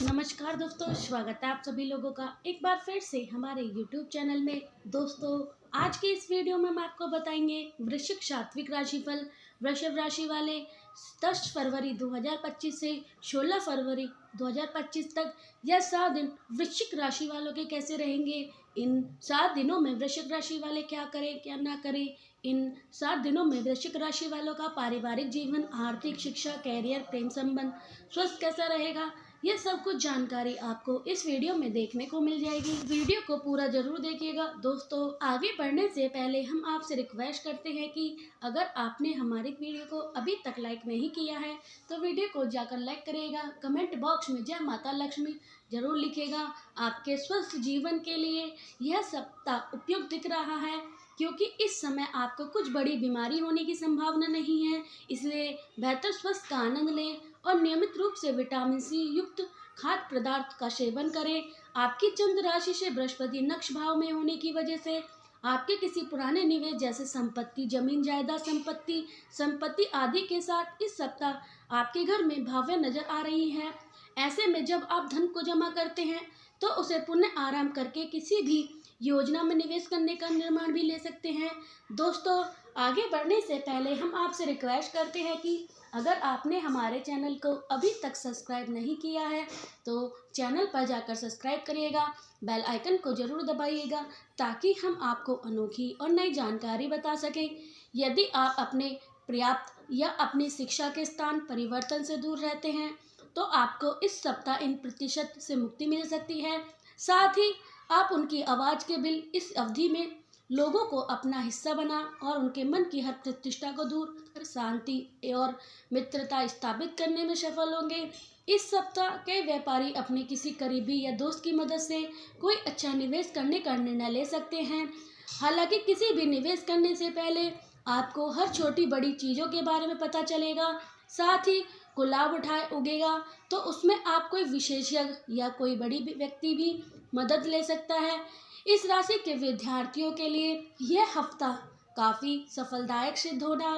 नमस्कार दोस्तों, स्वागत है आप सभी लोगों का एक बार फिर से हमारे YouTube चैनल में। दोस्तों, आज के इस वीडियो में हम आपको बताएंगे वृश्चिक सात्विक राशिफल वृषभ राशि वाले 10 फरवरी 2025 से 16 फरवरी 2025 तक यह 7 दिन वृश्चिक राशि वालों के कैसे रहेंगे। इन 7 दिनों में वृश्चिक राशि वाले क्या करें क्या ना करें। इन 7 दिनों में वृश्चिक राशि वालों का पारिवारिक जीवन, आर्थिक, शिक्षा, कैरियर, प्रेम संबंध, स्वास्थ्य कैसा रहेगा, ये सब कुछ जानकारी आपको इस वीडियो में देखने को मिल जाएगी। वीडियो को पूरा जरूर देखिएगा। दोस्तों, आगे बढ़ने से पहले हम आपसे रिक्वेस्ट करते हैं कि अगर आपने हमारी वीडियो को अभी तक लाइक नहीं किया है तो वीडियो को जाकर लाइक करिएगा। कमेंट बॉक्स में जय माता लक्ष्मी जरूर लिखिएगा। आपके स्वस्थ जीवन के लिए यह सप्ताह उपयुक्त दिख रहा है, क्योंकि इस समय आपको कुछ बड़ी बीमारी होने की संभावना नहीं है। इसलिए बेहतर स्वास्थ्य का आनंद लें और नियमित रूप से विटामिन सी युक्त खाद्य पदार्थ का सेवन करें। आपकी चंद्र राशि से बृहस्पति नक्ष भाव में होने की वजह से आपके किसी पुराने निवेश जैसे संपत्ति, जमीन जायदाद, संपत्ति आदि के साथ इस सप्ताह आपके घर में भाव्य नजर आ रही है। ऐसे में जब आप धन को जमा करते हैं तो उसे पुण्य आराम करके किसी भी योजना में निवेश करने का निर्माण भी ले सकते हैं। दोस्तों, आगे बढ़ने से पहले हम आपसे रिक्वेस्ट करते हैं कि अगर आपने हमारे चैनल को अभी तक सब्सक्राइब नहीं किया है तो चैनल पर जाकर सब्सक्राइब करिएगा, बेल आइकन को जरूर दबाइएगा ताकि हम आपको अनोखी और नई जानकारी बता सकें। यदि आप अपने पर्याप्त या अपनी शिक्षा के स्थान परिवर्तन से दूर रहते हैं तो आपको इस सप्ताह इन प्रतिशत से मुक्ति मिल सकती है। साथ ही आप उनकी आवाज़ के बिल इस अवधि में लोगों को अपना हिस्सा बना और उनके मन की हर प्रतिष्ठा को दूर कर शांति और मित्रता स्थापित करने में सफल होंगे। इस सप्ताह के व्यापारी अपने किसी करीबी या दोस्त की मदद से कोई अच्छा निवेश करने का निर्णय ले सकते हैं। हालांकि किसी भी निवेश करने से पहले आपको हर छोटी बड़ी चीज़ों के बारे में पता चलेगा। साथ ही को लाभ उठाए उगेगा तो उसमें आप कोई विशेषज्ञ या कोई बड़ी व्यक्ति भी मदद ले सकता है। इस राशि के विद्यार्थियों के लिए यह हफ्ता काफ़ी सफलदायक सिद्ध होना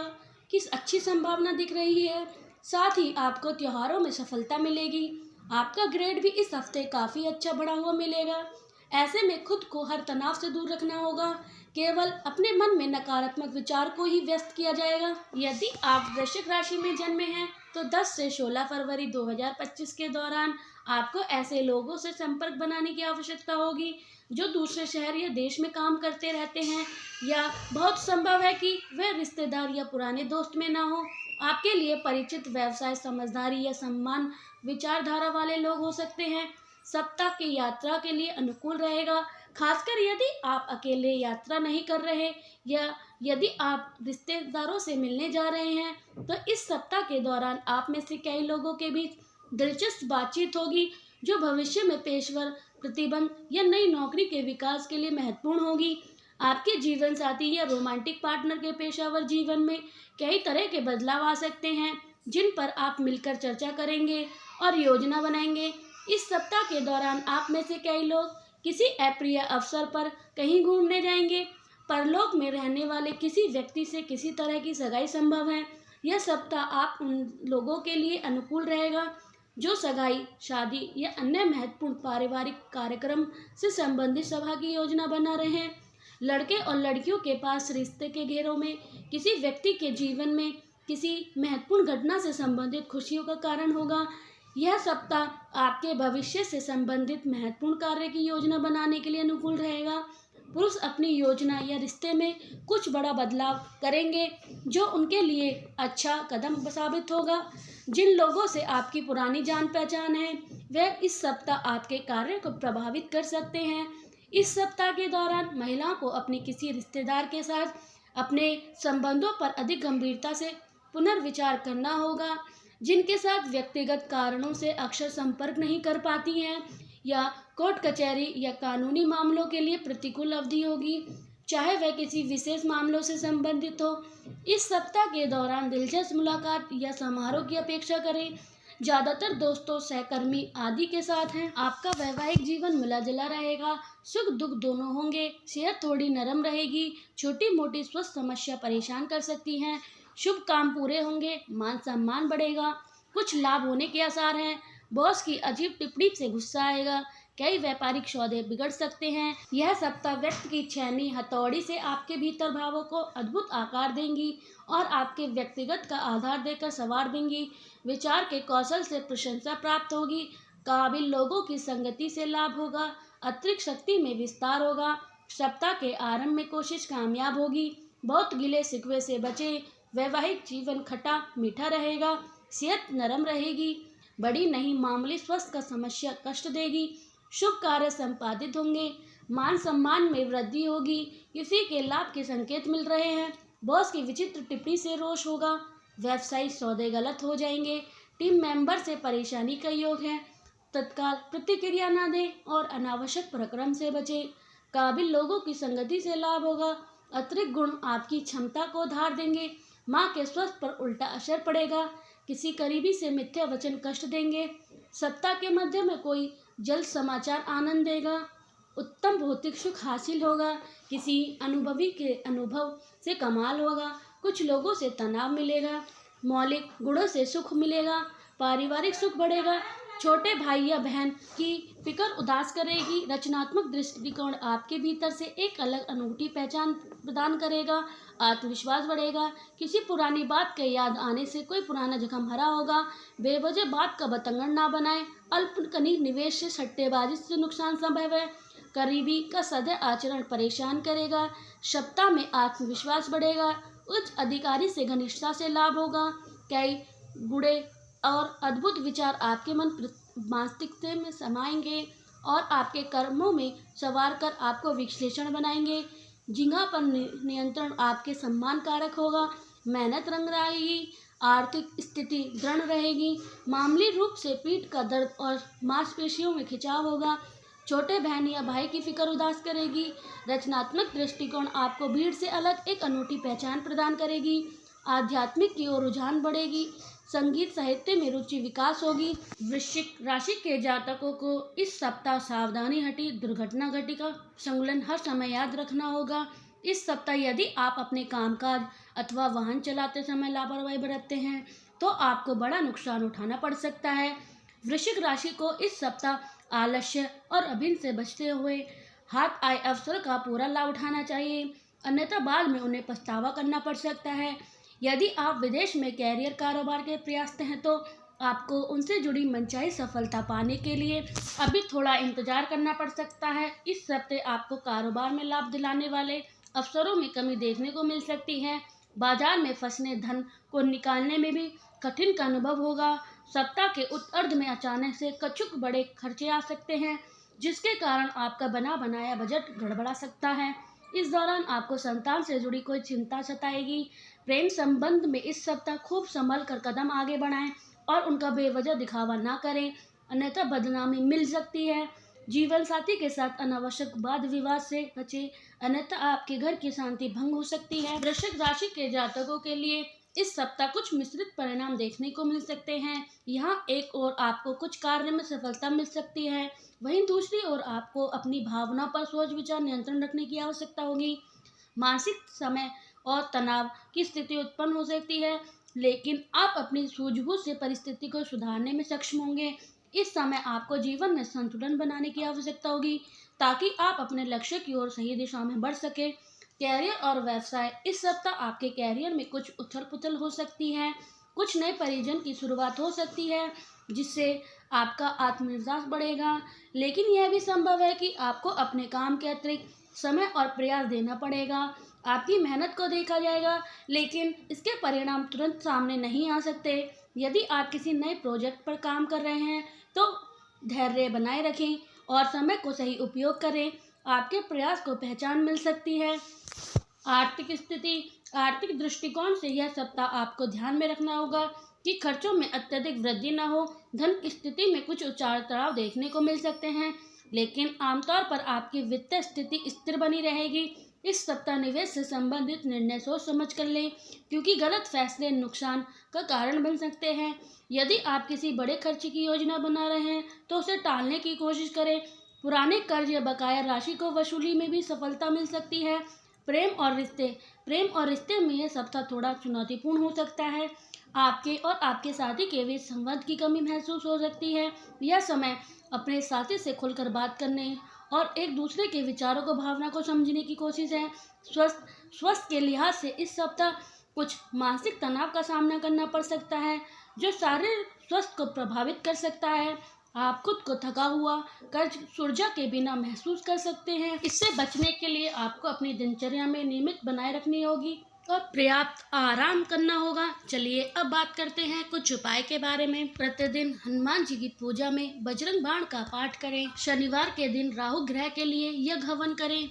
की अच्छी संभावना दिख रही है। साथ ही आपको त्योहारों में सफलता मिलेगी। आपका ग्रेड भी इस हफ्ते काफ़ी अच्छा बढ़ा हुआ मिलेगा। ऐसे में खुद को हर तनाव से दूर रखना होगा। केवल अपने मन में नकारात्मक विचार को ही व्यस्त किया जाएगा। यदि आप वृश्चिक राशि में जन्मे हैं तो 10 से 16 फरवरी 2025 के दौरान आपको ऐसे लोगों से संपर्क बनाने की आवश्यकता होगी जो दूसरे शहर या देश में काम करते रहते हैं, या बहुत संभव है कि वे रिश्तेदार या पुराने दोस्त में ना हो। आपके लिए परिचित व्यवसाय, समझदारी या सम्मान विचारधारा वाले लोग हो सकते हैं। सप्ताह की यात्रा के लिए अनुकूल रहेगा, खासकर यदि आप अकेले यात्रा नहीं कर रहे या यदि आप रिश्तेदारों से मिलने जा रहे हैं तो इस सप्ताह के दौरान आप में से कई लोगों के बीच दिलचस्प बातचीत होगी जो भविष्य में पेशेवर प्रतिबंध या नई नौकरी के विकास के लिए महत्वपूर्ण होगी। आपके जीवन साथी या रोमांटिक पार्टनर के पेशेवर जीवन में कई तरह के बदलाव आ सकते हैं जिन पर आप मिलकर चर्चा करेंगे और योजना बनाएंगे। इस सप्ताह के दौरान आप में से कई लोग किसी अप्रिय अवसर पर कहीं घूमने जाएंगे। परलोक में रहने वाले किसी व्यक्ति से किसी तरह की सगाई संभव है। यह सप्ताह आप उन लोगों के लिए अनुकूल रहेगा जो सगाई, शादी या अन्य महत्वपूर्ण पारिवारिक कार्यक्रम से संबंधित सभा की योजना बना रहे हैं। लड़के और लड़कियों के पास रिश्ते के घेरों में किसी व्यक्ति के जीवन में किसी महत्वपूर्ण घटना से संबंधित खुशियों का कारण होगा। यह सप्ताह आपके भविष्य से संबंधित महत्वपूर्ण कार्य की योजना बनाने के लिए अनुकूल रहेगा। पुरुष अपनी योजना या रिश्ते में कुछ बड़ा बदलाव करेंगे जो उनके लिए अच्छा कदम साबित होगा। जिन लोगों से आपकी पुरानी जान पहचान है वे इस सप्ताह आपके कार्य को प्रभावित कर सकते हैं। इस सप्ताह के दौरान महिलाओं को अपने किसी रिश्तेदार के साथ अपने संबंधों पर अधिक गंभीरता से पुनर्विचार करना होगा जिनके साथ व्यक्तिगत कारणों से अक्सर संपर्क नहीं कर पाती हैं, या कोर्ट कचहरी या कानूनी मामलों के लिए प्रतिकूल अवधि होगी, चाहे वह किसी विशेष मामलों से संबंधित हो। इस सप्ताह के दौरान दिलचस्प मुलाकात या समारोह की अपेक्षा करें। ज़्यादातर दोस्तों, सहकर्मी आदि के साथ हैं। आपका वैवाहिक जीवन मिला जुला रहेगा, सुख दुख दोनों होंगे। सेहत थोड़ी नरम रहेगी, छोटी मोटी स्वास्थ्य समस्या परेशान कर सकती हैं। शुभ काम पूरे होंगे, मान सम्मान बढ़ेगा, कुछ लाभ होने के आसार हैं। बॉस की अजीब टिप्पणी से गुस्सा आएगा। कई व्यापारिक सौदे बिगड़ सकते हैं। यह सप्ताह व्यक्ति की छेनी हथौड़ी से आपके भीतर भावों को अद्भुत आकार देंगी और आपके व्यक्तिगत का आधार देकर संवार देंगी। विचार के कौशल से प्रशंसा प्राप्त होगी। काबिल लोगों की संगति से लाभ होगा। अतिरिक्त शक्ति में विस्तार होगा। सप्ताह के आरंभ में कोशिश कामयाब होगी। बहुत गिले शिकवे से बचें। वैवाहिक जीवन खट्टा मीठा रहेगा। सेहत नरम रहेगी। बड़ी नहीं मामूली स्वास्थ्य का समस्या कष्ट देगी। शुभ कार्य संपादित होंगे। मान सम्मान में वृद्धि होगी। किसी के लाभ के संकेत मिल रहे हैं। बॉस की विचित्र टिप्पणी से रोष होगा। व्यवसायिक सौदे गलत हो जाएंगे। टीम मेंबर से परेशानी का योग है। तत्काल प्रतिक्रिया न दें और अनावश्यक प्रक्रम से बचें। काबिल लोगों की संगति से लाभ होगा। अतिरिक्त गुण आपकी क्षमता को धार देंगे। माँ के स्वास्थ्य पर उल्टा असर पड़ेगा। किसी करीबी से मिथ्या वचन कष्ट देंगे। सप्ताह के मध्य में कोई जल्द समाचार आनंद देगा। उत्तम भौतिक सुख हासिल होगा। किसी अनुभवी के अनुभव से कमाल होगा। कुछ लोगों से तनाव मिलेगा। मौलिक गुणों से सुख मिलेगा। पारिवारिक सुख बढ़ेगा। छोटे भाई या बहन की फिक्र उदास करेगी। रचनात्मक दृष्टिकोण आपके भीतर से एक अलग अनूठी पहचान प्रदान करेगा। आत्मविश्वास बढ़ेगा। किसी पुरानी बात के याद आने से कोई पुराना जख्म हरा होगा। बेवजह बात का बतंगड़ ना बनाएं। अल्पकालिक निवेश से सट्टेबाजी से नुकसान संभव है। करीबी का सदैव आचरण परेशान करेगा। सप्ताह में आत्मविश्वास बढ़ेगा। उच्च अधिकारी से घनिष्ठता से लाभ होगा। कई गुणे और अद्भुत विचार आपके मानसिकता में समाएंगे और आपके कर्मों में सवार कर आपको विश्लेषण बनाएंगे। जिंगा पर नियंत्रण आपके सम्मान कारक होगा। मेहनत रंग लाएगी। आर्थिक स्थिति दृढ़ रहेगी। मामूली रूप से पीठ का दर्द और मांसपेशियों में खिंचाव होगा। छोटे बहन या भाई की फिक्र उदास करेगी। रचनात्मक दृष्टिकोण आपको भीड़ से अलग एक अनूठी पहचान प्रदान करेगी। आध्यात्मिक की ओर रुझान बढ़ेगी। संगीत साहित्य में रुचि विकास होगी। वृश्चिक राशि के जातकों को इस सप्ताह सावधानी हटी दुर्घटना घटी का संतुलन हर समय याद रखना होगा। इस सप्ताह यदि आप अपने कामकाज अथवा वाहन चलाते समय लापरवाही बरतते हैं तो आपको बड़ा नुकसान उठाना पड़ सकता है। वृश्चिक राशि को इस सप्ताह आलस्य और अभिनय से बचते हुए हाथ आए अवसर का पूरा लाभ उठाना चाहिए, अन्यथा बाद में उन्हें पछतावा करना पड़ सकता है। यदि आप विदेश में कैरियर कारोबार के प्रयास हैं तो आपको उनसे जुड़ी मनचाही सफलता पाने के लिए अभी थोड़ा इंतजार करना पड़ सकता है। इस सप्ताह आपको कारोबार में लाभ दिलाने वाले अवसरों में कमी देखने को मिल सकती है। बाजार में फंसने धन को निकालने में भी कठिन का अनुभव होगा। सप्ताह के उत्तरार्ध में अचानक से कछुक बड़े खर्चे आ सकते हैं जिसके कारण आपका बना बनाया बजट गड़बड़ा सकता है। इस दौरान आपको संतान से जुड़ी कोई चिंता सताएगी। प्रेम संबंध में इस सप्ताह खूब संभल कर कदम आगे बढ़ाएं और उनका बेवजह दिखावा ना करें, अन्यथा बदनामी मिल सकती है। जीवन साथी के साथ अनावश्यक वाद विवाद से बचें, अन्यथा आपके घर की शांति भंग हो सकती है। वृश्चिक राशि के जातकों के लिए इस सप्ताह कुछ मिश्रित परिणाम देखने को मिल सकते हैं। यहाँ एक ओर आपको कुछ कार्य में सफलता मिल सकती है, वहीं दूसरी ओर आपको अपनी भावना पर सोच विचार नियंत्रण रखने की आवश्यकता होगी। मानसिक समय और तनाव की स्थिति उत्पन्न हो सकती है, लेकिन आप अपनी सूझबूझ से परिस्थिति को सुधारने में सक्षम होंगे। इस समय आपको जीवन में संतुलन बनाने की आवश्यकता होगी ताकि आप अपने लक्ष्य की ओर सही दिशा में बढ़ सके। कैरियर और व्यवसाय इस सप्ताह आपके कैरियर में कुछ उथल पुथल हो सकती है। कुछ नए परियोजना की शुरुआत हो सकती है जिससे आपका आत्मविश्वास बढ़ेगा, लेकिन यह भी संभव है कि आपको अपने काम के अतिरिक्त समय और प्रयास देना पड़ेगा। आपकी मेहनत को देखा जाएगा, लेकिन इसके परिणाम तुरंत सामने नहीं आ सकते। यदि आप किसी नए प्रोजेक्ट पर काम कर रहे हैं तो धैर्य बनाए रखें और समय को सही उपयोग करें। आपके प्रयास को पहचान मिल सकती है। आर्थिक स्थिति, आर्थिक दृष्टिकोण से यह सप्ताह आपको ध्यान में रखना होगा कि खर्चों में अत्यधिक वृद्धि न हो। धन की स्थिति में कुछ उतार चढ़ाव देखने को मिल सकते हैं, लेकिन आमतौर पर आपकी वित्तीय स्थिति स्थिर बनी रहेगी। इस सप्ताह निवेश से संबंधित निर्णय सोच समझ कर लें, क्योंकि गलत फैसले नुकसान का कारण बन सकते हैं। यदि आप किसी बड़े खर्च की योजना बना रहे हैं तो उसे टालने की कोशिश करें। पुराने कर्ज या बकाया राशि को वसूली में भी सफलता मिल सकती है। प्रेम और रिश्ते में यह सप्ताह थोड़ा चुनौतीपूर्ण हो सकता है। आपके और आपके साथी के बीच संवाद की कमी महसूस हो सकती है। यह समय अपने साथी से खुलकर बात करने और एक दूसरे के विचारों को भावना को समझने की कोशिश है। स्वास्थ्य के लिहाज से इस सप्ताह कुछ मानसिक तनाव का सामना करना पड़ सकता है, जो शारीरिक स्वास्थ्य को प्रभावित कर सकता है। आप खुद को थका हुआ, कर्ज ऊर्जा के बिना महसूस कर सकते हैं। इससे बचने के लिए आपको अपनी दिनचर्या में नियमित बनाए रखनी होगी और पर्याप्त आराम करना होगा। चलिए अब बात करते हैं कुछ उपाय के बारे में। प्रतिदिन हनुमान जी की पूजा में बजरंग बाण का पाठ करें। शनिवार के दिन राहु ग्रह के लिए यज्ञ हवन करें।